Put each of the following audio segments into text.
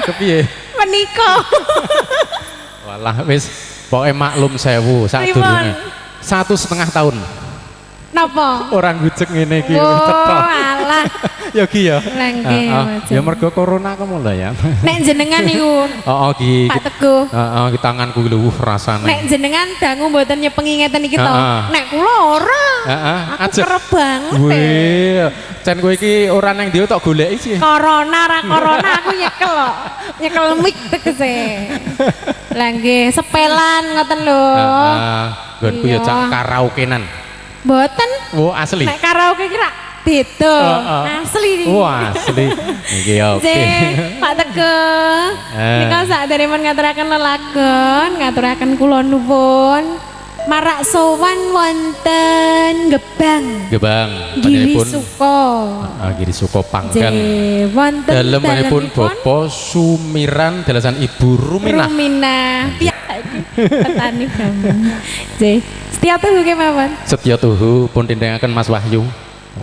kepiye? Menika. Walah wis pokoke maklum sewu sadurunge. 1,5 tahun. Napa? Orang gucek ngene iki Oh, cetha. alah. Ya ki ya. Lah nggih, Ya mergo corona kamu lah ya. Nek jenengan niku Ki. Pak Teguh. Ki tanganku lho rasane. Nek jenengan dangu mboten nyepengi ngeten iki to. Nek kula ora. Aku Ajek. kerep banget. Wih, cen kowe iki ora nang ndi tok goleki sih. Corona ra corona aku nyekel kok. Nyekel mic tegese. Lah nggih, sepelan ngoten lho. Nggonku ya cak karaokenan. Mboten. Oh, asli. Nek karaoke ki ra beda. Asli. Oh, asli. Iki ya oke. Pak Teguh. Nika sakderepun ngaturaken lelagon, ngaturaken kula nuwun. Marak sowan wonten Gebang. Gebang. Giri Suko. Giri Suko Panggang. Wonten dalemipun Bapak Sumiran dalasan Ibu Ruminah. Ruminah. Piye petani Bambang. Nggih. Setia tuhu kemawon. Setia tuhu pun tindakan Mas Wahyu.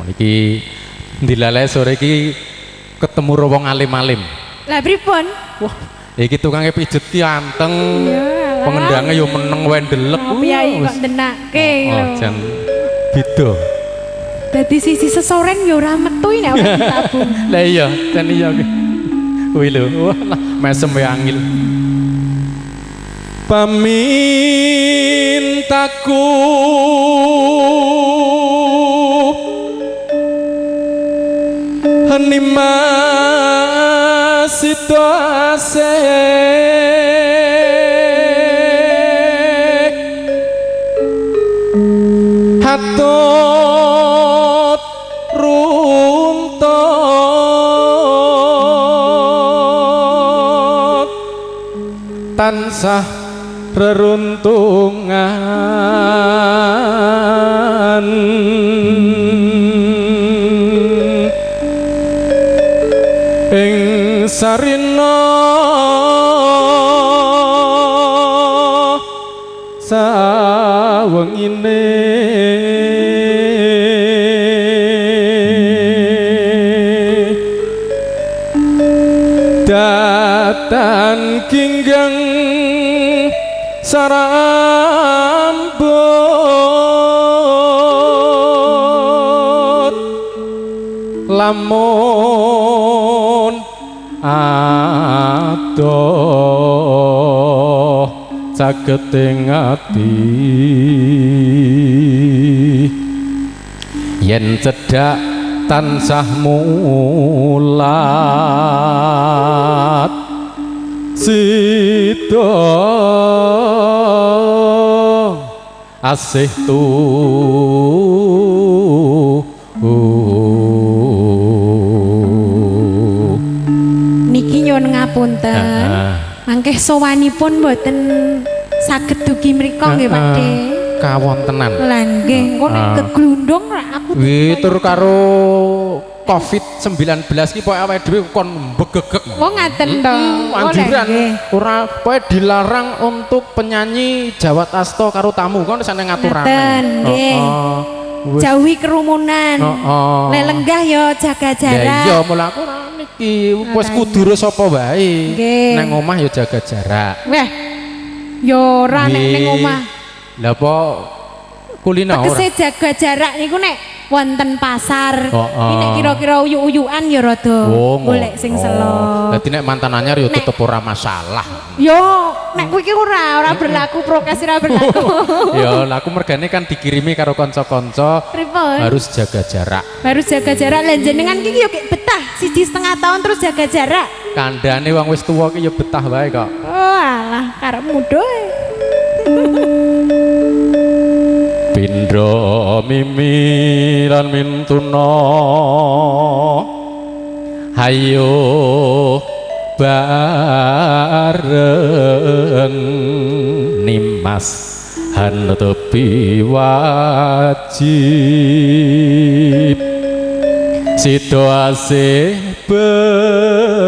Niki dilale sore iki ketemu wong alim-alim. Lah pripun? Wah, iki tukangnya pijet ki anteng. Iya. Pengendangnya yo meneng wae ndelek. Piye kok ndenake lho. Jan beda. Dadi sisi sesoren yo ora metu nek ora ditabung. Lah iya, jan iya ki. Kuwi lho, wah mesem wae angil. Pamintaku Hanima situase Hatut runtut tansah reruntungan ing sarina sawengine datan kinggang sarambut lamun adoh caketing ati yen cedhak tansah mulat sida asih niki nyuwun ngapunten mangke sowanipun mboten saged dugi mriko nggih Pak De kawontenan lah nggih engko nek keglundung aku tur karo COVID-19 ki pokoke awake dhewe kon mbegegek. Oh ngaten to. Anjuran ora pokoke dilarang untuk penyanyi Jawa Tasto karo tamu kon sane ngaturane. Ngaten nggih. Jauhi kerumunan. Lenggah ya jaga jarak. Ya iya mula aku ora niki wis kudu sapa wae. Nang omah ya jaga jarak. Weh. Ya ora nek ning omah. Lah apa kulino ora. Tegese jaga jarak niku nek wonten pasar. Iki nek kira-kira uyuk-uyukan ya rada golek sing selo. Dadi nek mantan anyar ya tetep ora masalah. Yo, nek kuwi ki ora berlaku prokes ora berlaku. Ya, lah aku mergane kan dikirimi karo kanca-kanca harus jaga jarak. Harus jaga jarak. Lah jenengan ki yo betah 1,5 tahun terus jaga jarak. Kandhane wong wis tuwa ki ya betah wae kok. Oh, alah karepmu doe. Pindha mimiran mintuna hayo bareng nimas hanetepi wajib situasi bebrayan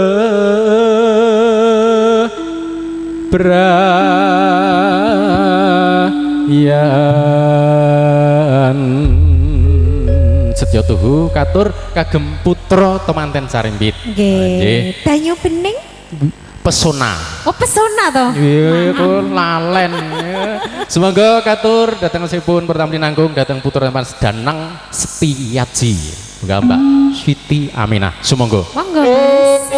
Setya tuhu katur kagem putra temanten sarimbit. Nggih. Banyu bening Pesona. Oh pesona toh. Iya, kok lalen. Semoga katur datang sepun pertama dinanggung datang putra Mas Danang Setiaji. Enggak Mbak Siti Aminah. Sumangga. Monggo Mas.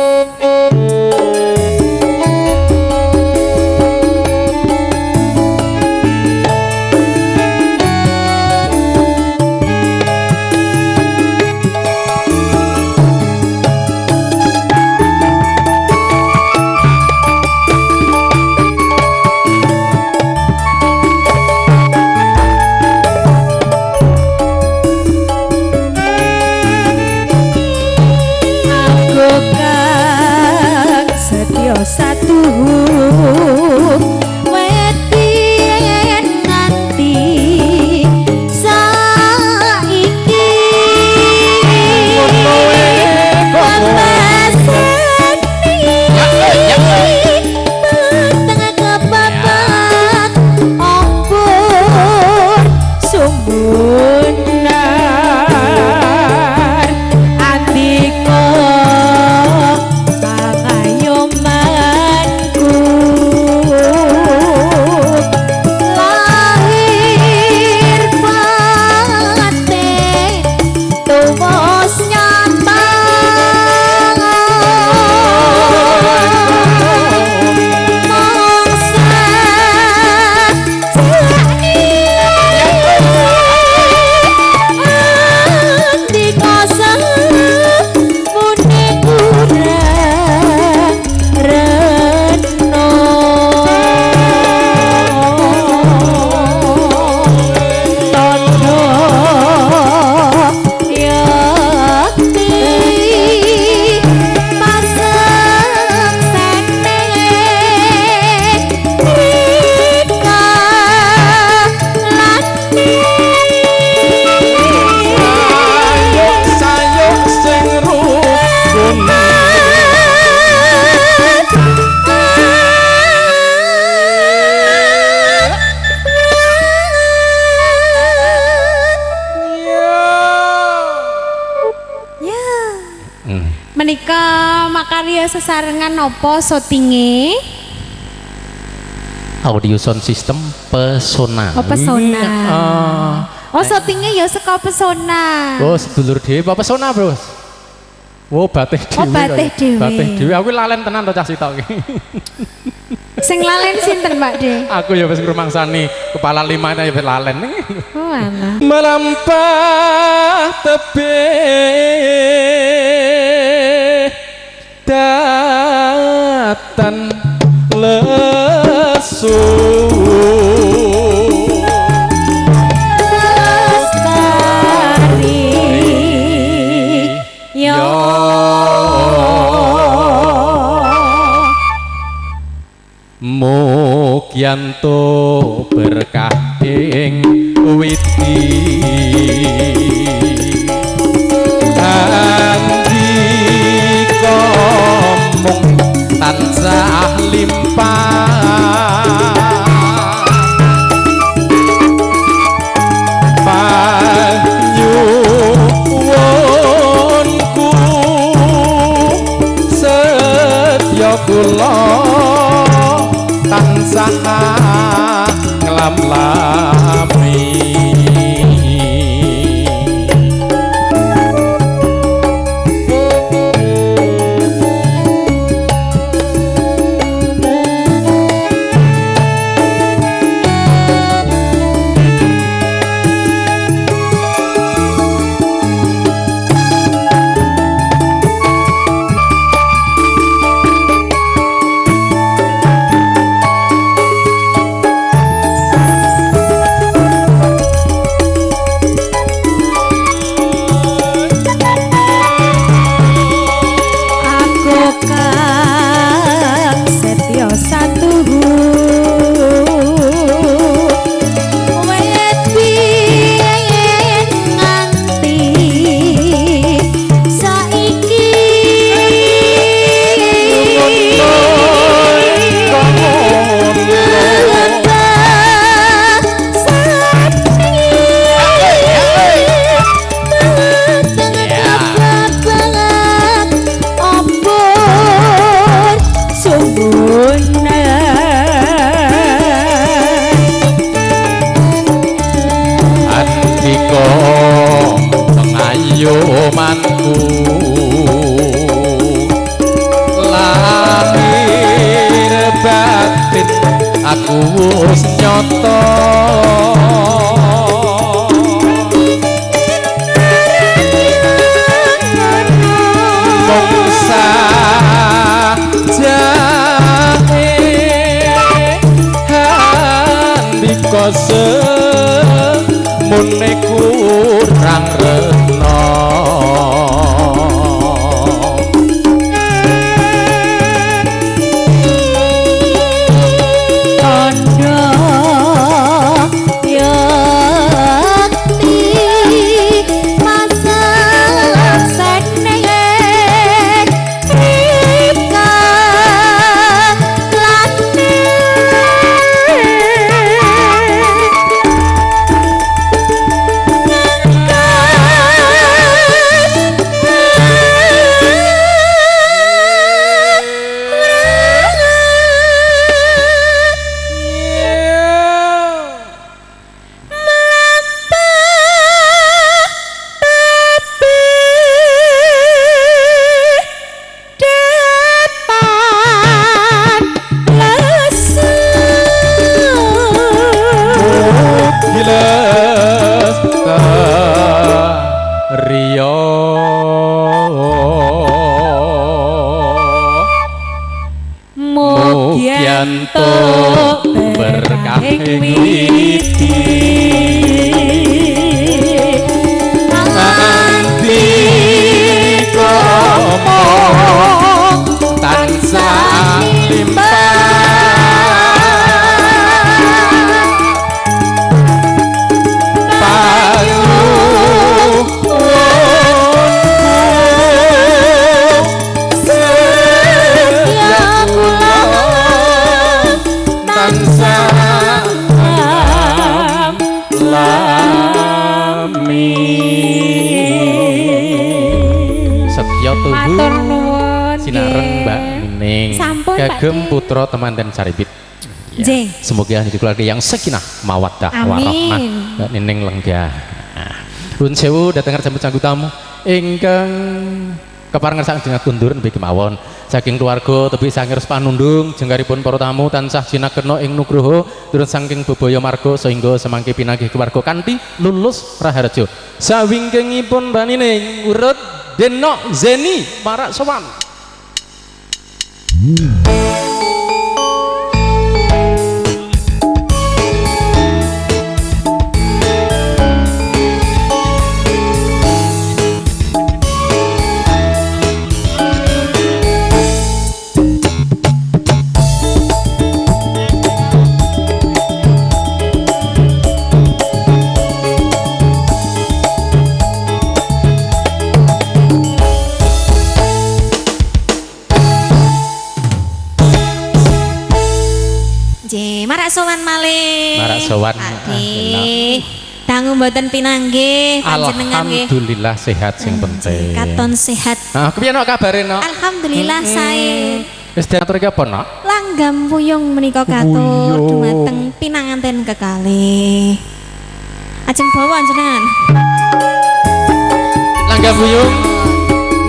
Satu wetin nganti saiki tengah kebabat ompur sumbunar andika menika makarya sesarengan nopo syutinge audio sound system Pesona. Oh Pesona. Oh syutinge ya saka Pesona. Oh sedulur dhewe apa Pesona bros? Oh batih dhewe. Oh batih dhewe. Batih dhewe aku lalen tenan to cah sitok iki. Sing lalen sinten Mbak De? Aku ya wis ngrumangsani kepala lima ya wis lalen. Oh alah. Melampah tebih datan lesu lestari yo mukyanto berkah ing witi andika mung tansah limpah panyuwunku setya kula tansah nglamlami mune kurang rena kagem putra temanten Saribit ya. Semoga hidup keluarga yang sakinah mawaddah warahmah nining lenggah. Nuwun sewu dateng sambut sanggu tamu ingkang keparengan sang jenengan kundur nggih kemawon saking keluarga tebi sangir panundung jenggaripun para tamu tansah jinakena ing nugroho turun saking bebaya marga sehingga semangke pinanggih keluarga kanthi lulus raharja sawingkingipun banining urut Denok Zeni Marak Sowan. Marak sowan malih. Marak sowan. Dangu mboten pinanggih panjenengan nggih. Alhamdulillah sehat sing penting. Katon sehat. Nah, kepiye nok kabare nok? Alhamdulillah sae. Wis diatur iki apa nok? Langgam puyung menika katur dumateng pinanganten kekalih. Ajeng bawa jenengan. Langgam puyung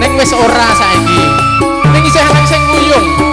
ning wis ora saiki. Ning isih ana sing nguyung.